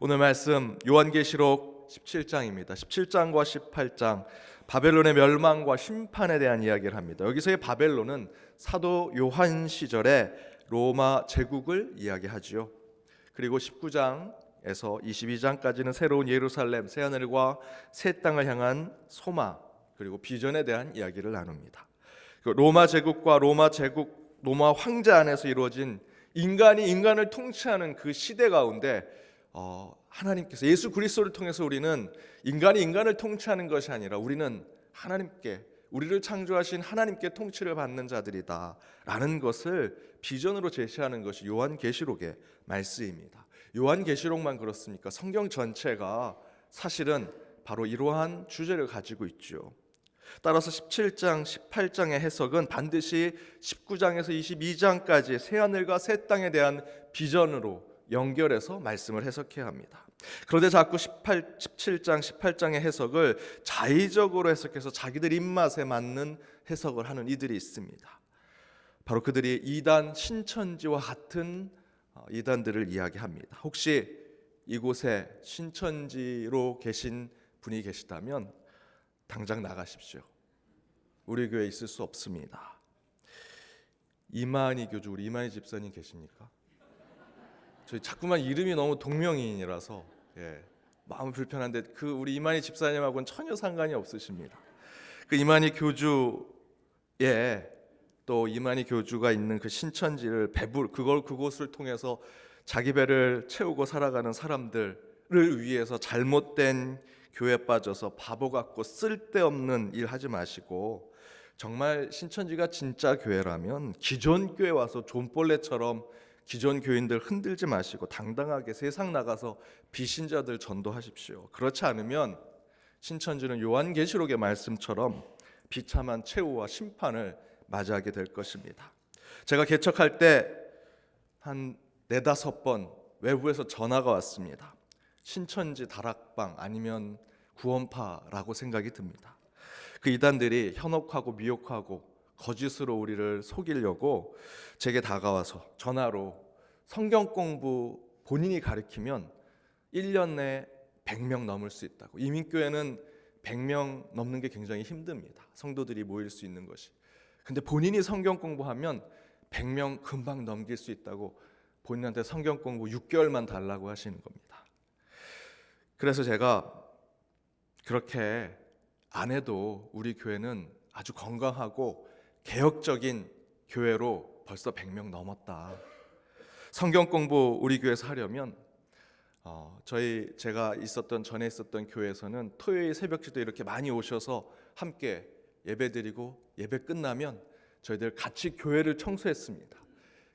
오늘 말씀 요한계시록 17장입니다. 17장과 18장 바벨론의 멸망과 심판에 대한 이야기를 합니다. 여기서의 바벨론은 사도 요한 시절의 로마 제국을 이야기하지요. 그리고 19장에서 22장까지는 새로운 예루살렘, 새하늘과 새 땅을 향한 소망 그리고 비전에 대한 이야기를 나눕니다. 로마 제국과 로마 황제 안에서 이루어진 인간이 인간을 통치하는 그 시대 가운데 하나님께서 예수 그리스도를 통해서 우리는 인간이 인간을 통치하는 것이 아니라 우리는 하나님께, 우리를 창조하신 하나님께 통치를 받는 자들이다 라는 것을 비전으로 제시하는 것이 요한계시록의 말씀입니다. 요한계시록만 그렇습니까? 성경 전체가 사실은 바로 이러한 주제를 가지고 있죠. 따라서 17장, 18장의 해석은 반드시 19장에서 22장까지 새하늘과 새 땅에 대한 비전으로 연결해서 말씀을 해석해야 합니다. 그런데 자꾸 17장, 18장의 해석을 자의적으로 해석해서 자기들 입맛에 맞는 해석을 하는 이들이 있습니다. 바로 그들이 이단 신천지와 같은 이단들을 이야기합니다. 혹시 이곳에 신천지로 계신 분이 계시다면 당장 나가십시오. 우리 교회에 있을 수 없습니다. 이만희 교주, 우리 이만희 집사님 계십니까? 저희 자꾸만 이름이 너무 동명이인이라서 마음 불편한데 그 우리 이만희 집사님하고는 전혀 상관이 없으십니다. 그 이만희 교주의 또 이만희 교주가 있는 그 신천지를 그곳을 통해서 자기 배를 채우고 살아가는 사람들을 위해서 잘못된 교회에 빠져서 바보 같고 쓸데없는 일 하지 마시고, 정말 신천지가 진짜 교회라면 기존 교회 와서 존벌레처럼 기존 교인들 흔들지 마시고 당당하게 세상 나가서 비신자들 전도하십시오. 그렇지 않으면 신천지는 요한계시록의 말씀처럼 비참한 최후와 심판을 맞이하게 될 것입니다. 제가 개척할 때 한 4-5번 외부에서 전화가 왔습니다. 신천지 다락방 아니면 구원파라고 생각이 듭니다. 그 이단들이 현혹하고 미혹하고 거짓으로 우리를 속이려고 제게 다가와서 전화로 성경 공부 본인이 가르치면 1년 내에 100명 넘을 수 있다고. 이민교회는 100명 넘는 게 굉장히 힘듭니다. 성도들이 모일 수 있는 것이. 근데 본인이 성경 공부하면 100명 금방 넘길 수 있다고 본인한테 성경 공부 6개월만 달라고 하시는 겁니다. 그래서 제가 그렇게 안 해도 우리 교회는 아주 건강하고 개혁적인 교회로 벌써 100명 넘었다. 성경 공부 우리 교회에서 하려면 제가 전에 있었던 교회에서는 토요일 새벽기도 이렇게 많이 오셔서 함께 예배드리고 예배 끝나면 저희들 같이 교회를 청소했습니다.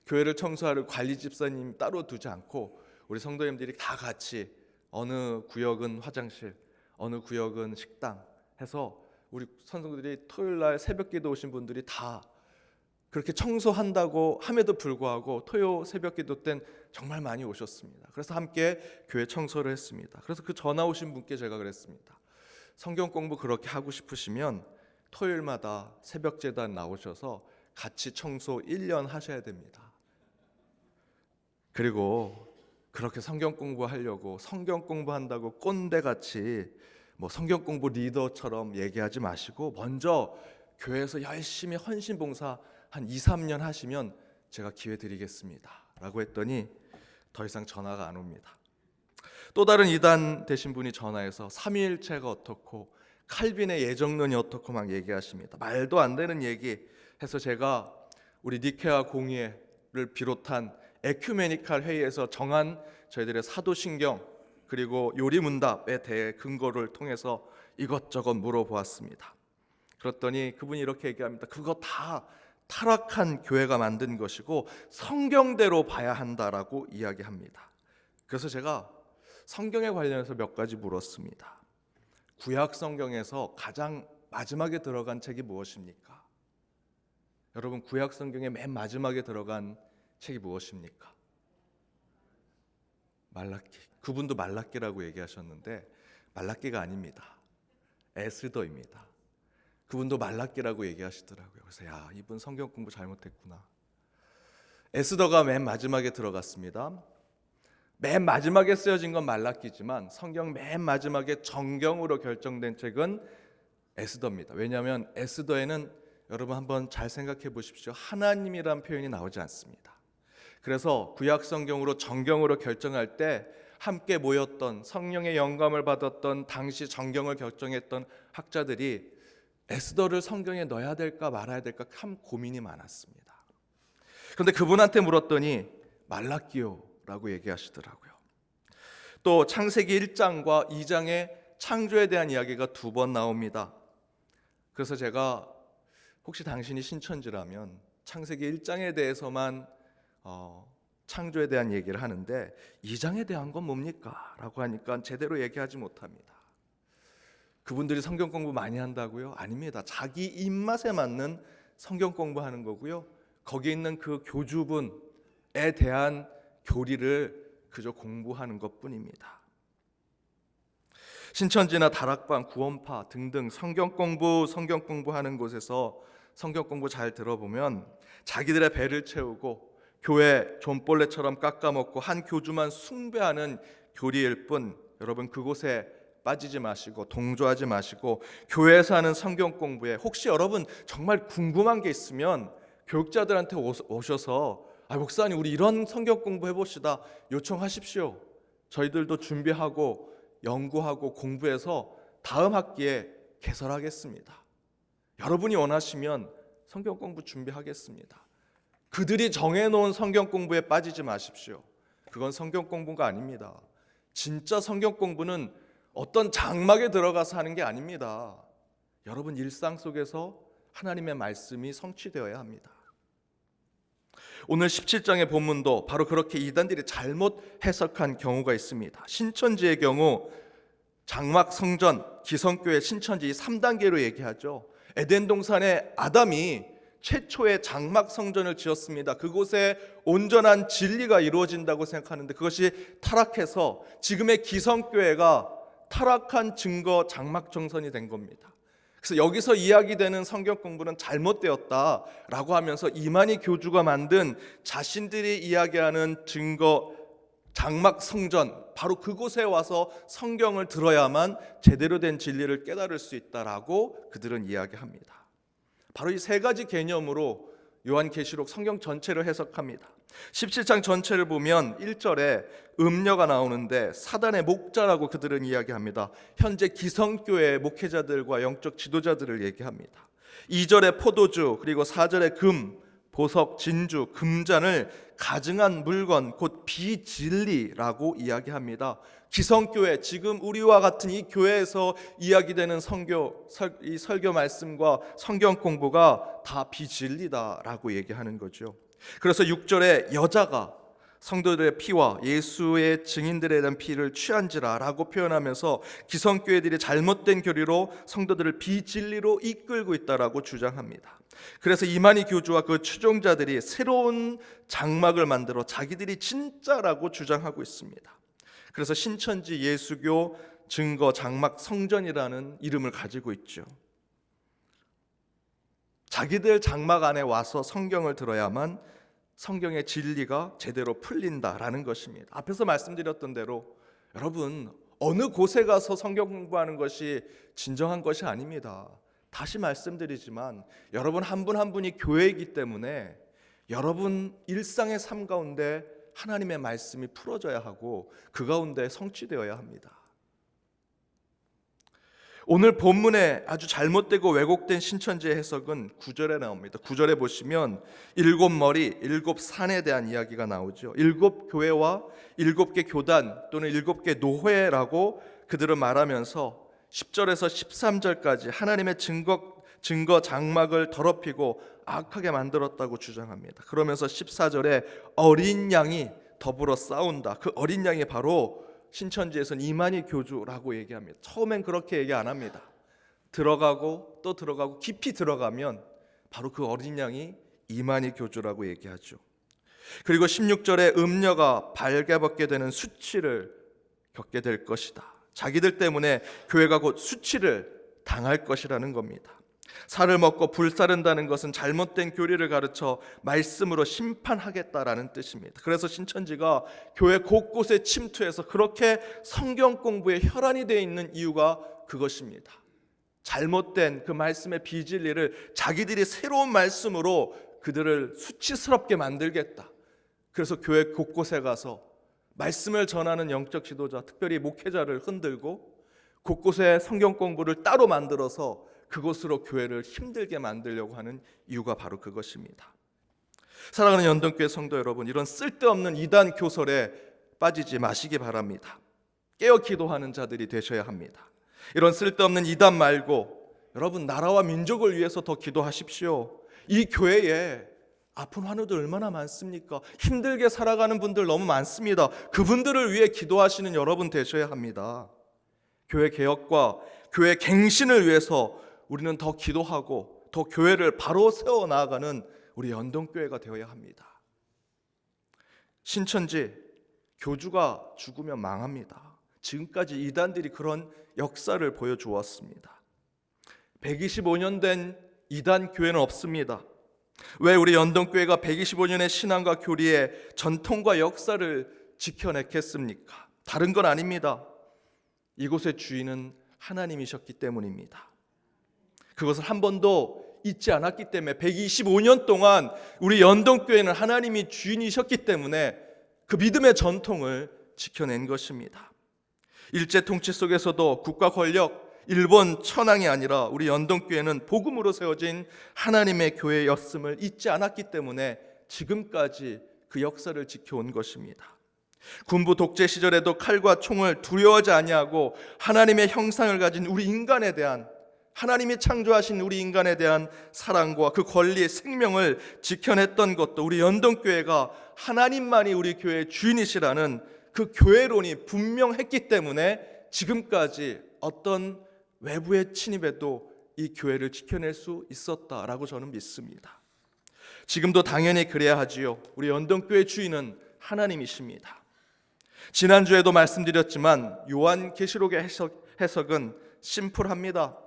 교회를 청소할 관리 집사님 따로 두지 않고 우리 성도님들이 다 같이 어느 구역은 화장실, 어느 구역은 식당 해서 우리 선생들이 토요일날 새벽기도 오신 분들이 다 그렇게 청소한다고 함에도 불구하고 토요 새벽기도 땐 정말 많이 오셨습니다. 그래서 함께 교회 청소를 했습니다. 그래서 그 전화 오신 분께 제가 그랬습니다. 성경 공부 그렇게 하고 싶으시면 토요일마다 새벽제단 나오셔서 같이 청소 1년 하셔야 됩니다. 그리고 그렇게 성경 공부하려고 성경 공부한다고 꼰대같이 성경 공부 리더처럼 얘기하지 마시고 먼저 교회에서 열심히 헌신봉사 한 2-3년 하시면 제가 기회 드리겠습니다 라고 했더니 더 이상 전화가 안 옵니다. 또 다른 이단 되신 분이 전화해서 삼위일체가 어떻고 칼빈의 예정론이 어떻고 막 얘기하십니다. 말도 안 되는 얘기 해서 제가 우리 니케아 공의회를 비롯한 에큐메니칼 회의에서 정한 저희들의 사도신경 그리고 요리문답에 대해 근거를 통해서 이것저것 물어보았습니다. 그랬더니 그분이 이렇게 얘기합니다. 그거 다 타락한 교회가 만든 것이고 성경대로 봐야 한다라고 이야기합니다. 그래서 제가 성경에 관련해서 몇 가지 물었습니다. 구약 성경에서 가장 마지막에 들어간 책이 무엇입니까? 여러분, 구약 성경의 맨 마지막에 들어간 책이 무엇입니까? 말라기. 그분도 말라기라고 얘기하셨는데 말라기가 아닙니다. 에스더입니다. 그분도 말라기라고 얘기하시더라고요. 그래서 이분 성경 공부 잘못했구나. 에스더가 맨 마지막에 들어갔습니다. 맨 마지막에 쓰여진 건 말라기지만 성경 맨 마지막에 정경으로 결정된 책은 에스더입니다. 왜냐하면 에스더에는 여러분 한번 잘 생각해 보십시오. 하나님이란 표현이 나오지 않습니다. 그래서 구약 성경으로 정경으로 결정할 때 함께 모였던 성령의 영감을 받았던 당시 정경을 결정했던 학자들이 에스더를 성경에 넣어야 될까 말아야 될까 참 고민이 많았습니다. 그런데 그분한테 물었더니 말라기요라고 얘기하시더라고요. 또 창세기 1장과 2장에 창조에 대한 이야기가 2번 나옵니다. 그래서 제가 혹시 당신이 신천지라면 창세기 1장에 대해서만 창조에 대한 얘기를 하는데 2장에 대한 건 뭡니까? 라고 하니까 제대로 얘기하지 못합니다. 그분들이 성경 공부 많이 한다고요? 아닙니다. 자기 입맛에 맞는 성경 공부하는 거고요. 거기에 있는 그 교주분에 대한 교리를 그저 공부하는 것뿐입니다. 신천지나 다락방, 구원파 등등 성경 공부하는 곳에서 성경 공부 잘 들어보면 자기들의 배를 채우고 교회 존벌레처럼 깎아먹고 한 교주만 숭배하는 교리일 뿐, 여러분 그곳에 빠지지 마시고 동조하지 마시고 교회에서 하는 성경 공부에 혹시 여러분 정말 궁금한 게 있으면 교육자들한테 오셔서 목사님 우리 이런 성경 공부 해봅시다 요청하십시오. 저희들도 준비하고 연구하고 공부해서 다음 학기에 개설하겠습니다. 여러분이 원하시면 성경 공부 준비하겠습니다. 그들이 정해놓은 성경 공부에 빠지지 마십시오. 그건 성경 공부가 아닙니다. 진짜 성경 공부는 어떤 장막에 들어가서 하는 게 아닙니다. 여러분 일상 속에서 하나님의 말씀이 성취되어야 합니다. 오늘 17장의 본문도 바로 그렇게 이단들이 잘못 해석한 경우가 있습니다. 신천지의 경우 장막 성전, 기성교회, 신천지 3단계로 얘기하죠. 에덴 동산에 아담이 최초의 장막 성전을 지었습니다. 그곳에 온전한 진리가 이루어진다고 생각하는데 그것이 타락해서 지금의 기성교회가 타락한 증거 장막 정선이 된 겁니다. 그래서 여기서 이야기되는 성경 공부는 잘못되었다라고 하면서 이만희 교주가 만든 자신들이 이야기하는 증거 장막 성전, 바로 그곳에 와서 성경을 들어야만 제대로 된 진리를 깨달을 수 있다라고 그들은 이야기합니다. 바로 이 세 가지 개념으로 요한계시록 성경 전체를 해석합니다. 17장 전체를 보면 1절에 음녀가 나오는데 사단의 목자라고 그들은 이야기합니다. 현재 기성교회 목회자들과 영적 지도자들을 얘기합니다. 2절에 포도주, 그리고 4절에 금, 보석, 진주, 금잔을 가증한 물건 곧 비진리라고 이야기합니다. 기성교회, 지금 우리와 같은 이 교회에서 이야기되는 이 설교 말씀과 성경 공부가 다 비진리다라고 얘기하는 거죠. 그래서 6절에 여자가 성도들의 피와 예수의 증인들에 대한 피를 취한지라라고 표현하면서 기성교회들이 잘못된 교리로 성도들을 비진리로 이끌고 있다라고 주장합니다. 그래서 이만희 교주와 그 추종자들이 새로운 장막을 만들어 자기들이 진짜라고 주장하고 있습니다. 그래서 신천지 예수교 증거 장막 성전이라는 이름을 가지고 있죠. 자기들 장막 안에 와서 성경을 들어야만 성경의 진리가 제대로 풀린다라는 것입니다. 앞에서 말씀드렸던 대로 여러분 어느 곳에 가서 성경 공부하는 것이 진정한 것이 아닙니다. 다시 말씀드리지만 여러분 한 분 한 분이 교회이기 때문에 여러분 일상의 삶 가운데 하나님의 말씀이 풀어져야 하고 그 가운데 성취되어야 합니다. 오늘 본문에 아주 잘못되고 왜곡된 신천지의 해석은 9절에 나옵니다. 9절에 보시면 7머리, 7산에 대한 이야기가 나오죠. 7교회와 7개 교단 또는 7개 노회라고 그들은 말하면서 10절에서 13절까지 하나님의 증거 장막을 더럽히고 악하게 만들었다고 주장합니다. 그러면서 14절에 어린 양이 더불어 싸운다. 그 어린 양이 바로 신천지에서는 이만희 교주라고 얘기합니다. 처음엔 그렇게 얘기 안 합니다. 들어가고 또 들어가고 깊이 들어가면 바로 그 어린 양이 이만희 교주라고 얘기하죠. 그리고 16절에 음녀가 발개벗게 되는 수치를 겪게 될 것이다. 자기들 때문에 교회가 곧 수치를 당할 것이라는 겁니다. 살을 먹고 불사른다는 것은 잘못된 교리를 가르쳐 말씀으로 심판하겠다라는 뜻입니다. 그래서 신천지가 교회 곳곳에 침투해서 그렇게 성경 공부에 혈안이 되어 있는 이유가 그것입니다. 잘못된 그 말씀의 비진리를 자기들이 새로운 말씀으로 그들을 수치스럽게 만들겠다. 그래서 교회 곳곳에 가서 말씀을 전하는 영적 지도자, 특별히 목회자를 흔들고 곳곳에 성경 공부를 따로 만들어서 그곳으로 교회를 힘들게 만들려고 하는 이유가 바로 그것입니다. 사랑하는 연동교회 성도 여러분, 이런 쓸데없는 이단 교설에 빠지지 마시기 바랍니다. 깨어 기도하는 자들이 되셔야 합니다. 이런 쓸데없는 이단 말고 여러분 나라와 민족을 위해서 더 기도하십시오. 이 교회에 아픈 환우들 얼마나 많습니까? 힘들게 살아가는 분들 너무 많습니다. 그분들을 위해 기도하시는 여러분 되셔야 합니다. 교회 개혁과 교회 갱신을 위해서 우리는 더 기도하고 더 교회를 바로 세워 나아가는 우리 연동교회가 되어야 합니다. 신천지 교주가 죽으면 망합니다. 지금까지 이단들이 그런 역사를 보여주었습니다. 125년 된 이단 교회는 없습니다. 왜 우리 연동교회가 125년의 신앙과 교리의 전통과 역사를 지켜냈겠습니까? 다른 건 아닙니다. 이곳의 주인은 하나님이셨기 때문입니다. 그것을 한 번도 잊지 않았기 때문에 125년 동안 우리 연동교회는 하나님이 주인이셨기 때문에 그 믿음의 전통을 지켜낸 것입니다. 일제 통치 속에서도 국가 권력, 일본 천황이 아니라 우리 연동교회는 복음으로 세워진 하나님의 교회였음을 잊지 않았기 때문에 지금까지 그 역사를 지켜온 것입니다. 군부 독재 시절에도 칼과 총을 두려워하지 아니하고 하나님의 형상을 가진 우리 인간에 대한, 하나님이 창조하신 우리 인간에 대한 사랑과 그 권리의 생명을 지켜냈던 것도 우리 연동교회가 하나님만이 우리 교회의 주인이시라는 그 교회론이 분명했기 때문에 지금까지 어떤 외부의 침입에도 이 교회를 지켜낼 수 있었다라고 저는 믿습니다. 지금도 당연히 그래야 하지요. 우리 연동교회 주인은 하나님이십니다. 지난주에도 말씀드렸지만 요한계시록의 해석은 심플합니다.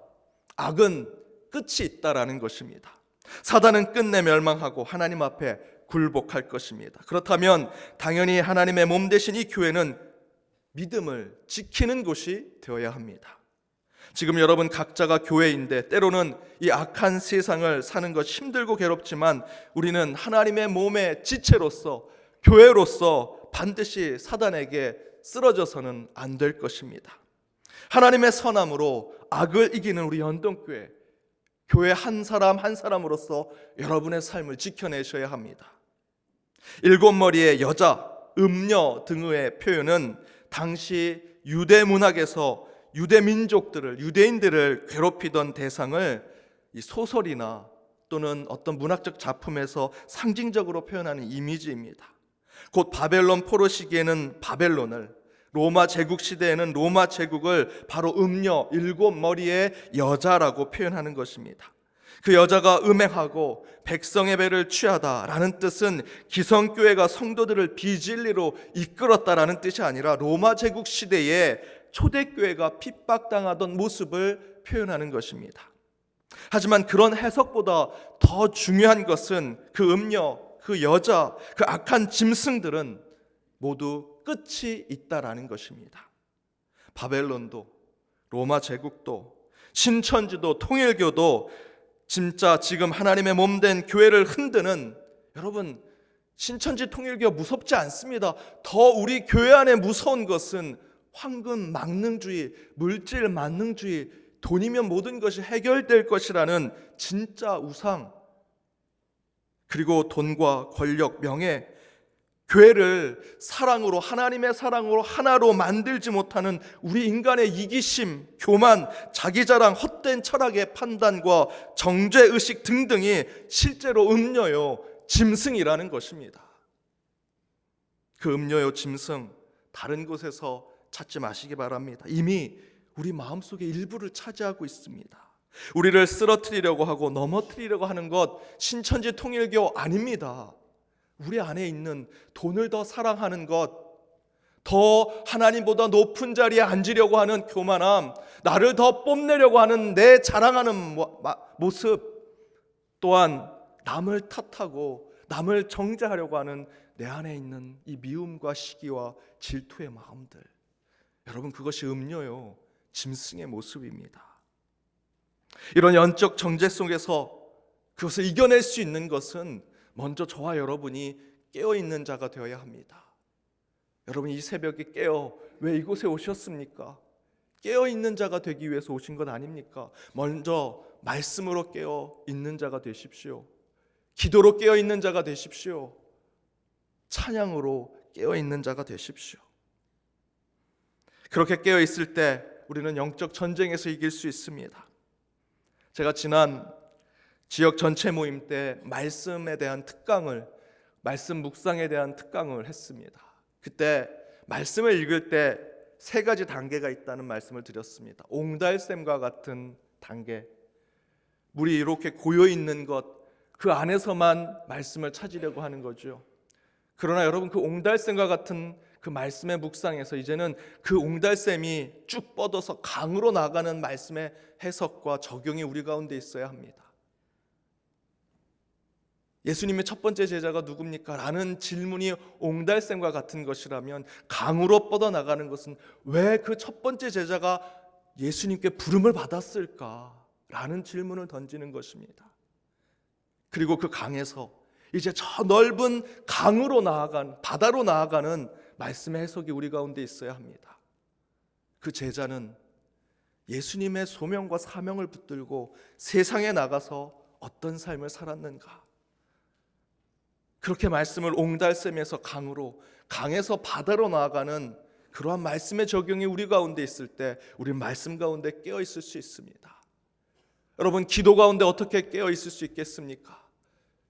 악은 끝이 있다라는 것입니다. 사단은 끝내 멸망하고 하나님 앞에 굴복할 것입니다. 그렇다면 당연히 하나님의 몸 되신 이 교회는 믿음을 지키는 곳이 되어야 합니다. 지금 여러분 각자가 교회인데 때로는 이 악한 세상을 사는 것 힘들고 괴롭지만 우리는 하나님의 몸의 지체로서 교회로서 반드시 사단에게 쓰러져서는 안 될 것입니다. 하나님의 선함으로 악을 이기는 우리 연동교회, 교회 한 사람 한 사람으로서 여러분의 삶을 지켜내셔야 합니다. 일곱 머리의 여자, 음녀 등의 표현은 당시 유대 문학에서 유대 민족들을, 유대인들을 괴롭히던 대상을 이 소설이나 또는 어떤 문학적 작품에서 상징적으로 표현하는 이미지입니다. 곧 바벨론 포로 시기에는 바벨론을, 로마 제국 시대에는 로마 제국을 바로 음녀, 일곱 머리의 여자라고 표현하는 것입니다. 그 여자가 음행하고 백성의 배를 취하다라는 뜻은 기성교회가 성도들을 비진리로 이끌었다라는 뜻이 아니라 로마 제국 시대에 초대교회가 핍박당하던 모습을 표현하는 것입니다. 하지만 그런 해석보다 더 중요한 것은 그 음녀, 그 여자, 그 악한 짐승들은 모두 끝이 있다라는 것입니다. 바벨론도, 로마 제국도, 신천지도, 통일교도 진짜 지금 하나님의 몸된 교회를 흔드는, 여러분 신천지 통일교 무섭지 않습니다. 더 우리 교회 안에 무서운 것은 황금 망능주의, 물질 만능주의, 돈이면 모든 것이 해결될 것이라는 진짜 우상, 그리고 돈과 권력, 명예, 교회를 사랑으로, 하나님의 사랑으로 하나로 만들지 못하는 우리 인간의 이기심, 교만, 자기자랑, 헛된 철학의 판단과 정죄의식 등등이 실제로 음녀요, 짐승이라는 것입니다. 그 음녀요, 짐승 다른 곳에서 찾지 마시기 바랍니다. 이미 우리 마음속의 일부를 차지하고 있습니다. 우리를 쓰러뜨리려고 하고 넘어뜨리려고 하는 것 신천지 통일교 아닙니다. 우리 안에 있는 돈을 더 사랑하는 것, 더 하나님보다 높은 자리에 앉으려고 하는 교만함, 나를 더 뽐내려고 하는 내 자랑하는 모습, 또한 남을 탓하고 남을 정죄하려고 하는 내 안에 있는 이 미움과 시기와 질투의 마음들, 여러분, 그것이 음녀요, 짐승의 모습입니다. 이런 영적 정죄 속에서 그것을 이겨낼 수 있는 것은 먼저 저와 여러분이 깨어있는 자가 되어야 합니다. 여러분, 이 새벽에 깨어 왜 이곳에 오셨습니까? 깨어있는 자가 되기 위해서 오신 것 아닙니까? 먼저 말씀으로 깨어있는 자가 되십시오. 기도로 깨어있는 자가 되십시오. 찬양으로 깨어있는 자가 되십시오. 그렇게 깨어있을 때 우리는 영적 전쟁에서 이길 수 있습니다. 제가 지난 지역 전체 모임 때 말씀에 대한 특강을, 말씀 묵상에 대한 특강을 했습니다. 그때 말씀을 읽을 때 세 가지 단계가 있다는 말씀을 드렸습니다. 옹달샘과 같은 단계, 물이 이렇게 고여 있는 것, 그 안에서만 말씀을 찾으려고 하는 거죠. 그러나 여러분, 그 옹달샘과 같은 그 말씀의 묵상에서 이제는 그 옹달샘이 쭉 뻗어서 강으로 나가는 말씀의 해석과 적용이 우리 가운데 있어야 합니다. 예수님의 첫 번째 제자가 누굽니까? 라는 질문이 옹달샘과 같은 것이라면 강으로 뻗어나가는 것은 왜 그 첫 번째 제자가 예수님께 부름을 받았을까? 라는 질문을 던지는 것입니다. 그리고 그 강에서 이제 저 넓은 강으로 나아간, 바다로 나아가는 말씀의 해석이 우리 가운데 있어야 합니다. 그 제자는 예수님의 소명과 사명을 붙들고 세상에 나가서 어떤 삶을 살았는가? 그렇게 말씀을 옹달샘에서 강으로, 강에서 바다로 나아가는 그러한 말씀의 적용이 우리 가운데 있을 때 우리는 말씀 가운데 깨어 있을 수 있습니다. 여러분, 기도 가운데 어떻게 깨어 있을 수 있겠습니까?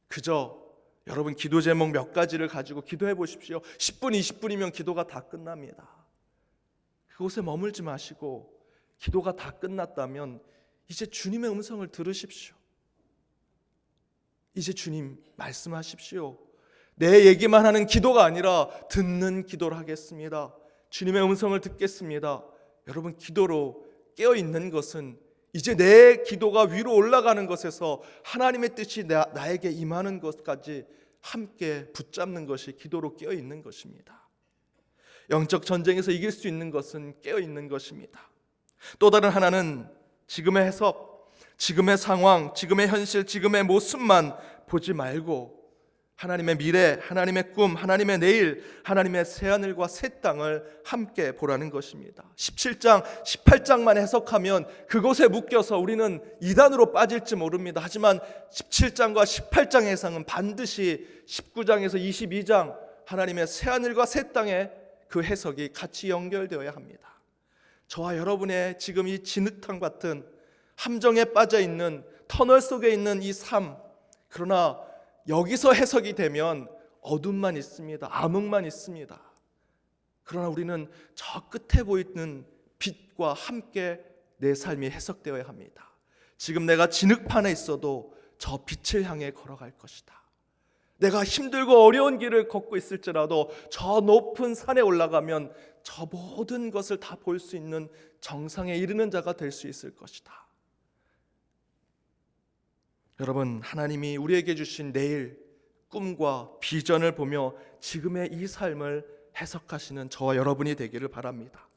그저 여러분 기도 제목 몇 가지를 가지고 기도해 보십시오. 10분, 20분이면 기도가 다 끝납니다. 그곳에 머물지 마시고 기도가 다 끝났다면 이제 주님의 음성을 들으십시오. 이제 주님 말씀하십시오. 내 얘기만 하는 기도가 아니라 듣는 기도를 하겠습니다. 주님의 음성을 듣겠습니다. 여러분, 기도로 깨어있는 것은 이제 내 기도가 위로 올라가는 것에서 하나님의 뜻이 나에게 임하는 것까지 함께 붙잡는 것이 기도로 깨어있는 것입니다. 영적 전쟁에서 이길 수 있는 것은 깨어있는 것입니다. 또 다른 하나는 지금의 해석, 지금의 상황, 지금의 현실, 지금의 모습만 보지 말고 하나님의 미래, 하나님의 꿈, 하나님의 내일, 하나님의 새하늘과 새 땅을 함께 보라는 것입니다. 17장, 18장만 해석하면 그곳에 묶여서 우리는 이단으로 빠질지 모릅니다. 하지만 17장과 18장의 해석은 반드시 19장에서 22장 하나님의 새하늘과 새 땅의 그 해석이 같이 연결되어야 합니다. 저와 여러분의 지금 이 진흙탕 같은 함정에 빠져 있는 터널 속에 있는 이 삶, 그러나 여기서 해석이 되면 어둠만 있습니다. 암흑만 있습니다. 그러나 우리는 저 끝에 보이는 빛과 함께 내 삶이 해석되어야 합니다. 지금 내가 진흙판에 있어도 저 빛을 향해 걸어갈 것이다. 내가 힘들고 어려운 길을 걷고 있을지라도 저 높은 산에 올라가면 저 모든 것을 다 볼 수 있는 정상에 이르는 자가 될 수 있을 것이다. 여러분, 하나님이 우리에게 주신 내일 꿈과 비전을 보며 지금의 이 삶을 해석하시는 저와 여러분이 되기를 바랍니다.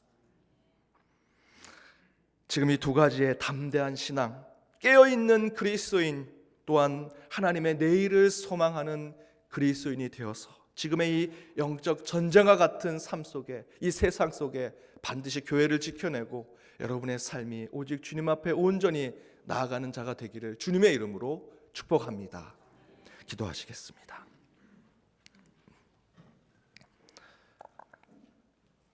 지금 이 두 가지의 담대한 신앙, 깨어있는 그리스도인, 또한 하나님의 내일을 소망하는 그리스도인이 되어서 지금의 이 영적 전쟁과 같은 삶 속에, 이 세상 속에 반드시 교회를 지켜내고 여러분의 삶이 오직 주님 앞에 온전히 나아가는 자가 되기를 주님의 이름으로 축복합니다. 기도하시겠습니다.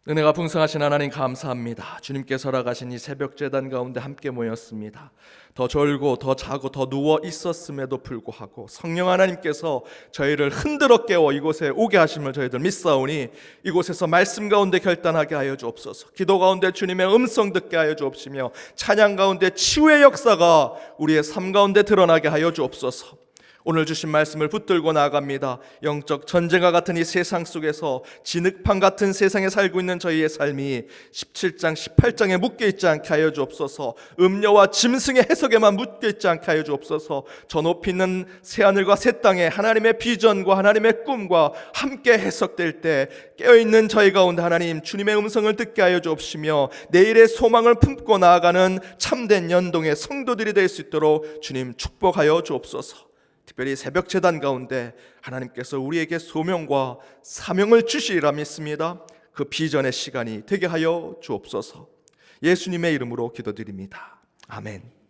은혜가 풍성하신 하나님 감사합니다. 주님께서 허락하신 이 새벽 제단 가운데 함께 모였습니다. 더 졸고 더 자고 더 누워 있었음에도 불구하고 성령 하나님께서 저희를 흔들어 깨워 이곳에 오게 하심을 저희들 믿사오니 이곳에서 말씀 가운데 결단하게 하여 주옵소서. 기도 가운데 주님의 음성 듣게 하여 주옵시며 찬양 가운데 치유의 역사가 우리의 삶 가운데 드러나게 하여 주옵소서. 오늘 주신 말씀을 붙들고 나아갑니다. 영적 전쟁과 같은 이 세상 속에서 진흙판 같은 세상에 살고 있는 저희의 삶이 17장 18장에 묶여있지 않게 하여 주옵소서. 음료와 짐승의 해석에만 묶여있지 않게 하여 주옵소서. 저 높이 있는 새하늘과 새 땅에 하나님의 비전과 하나님의 꿈과 함께 해석될 때 깨어있는 저희 가운데 하나님 주님의 음성을 듣게 하여 주옵시며 내일의 소망을 품고 나아가는 참된 연동의 성도들이 될 수 있도록 주님 축복하여 주옵소서. 특별히 새벽 제단 가운데 하나님께서 우리에게 소명과 사명을 주시리라 믿습니다. 그 비전의 시간이 되게 하여 주옵소서. 예수님의 이름으로 기도드립니다. 아멘.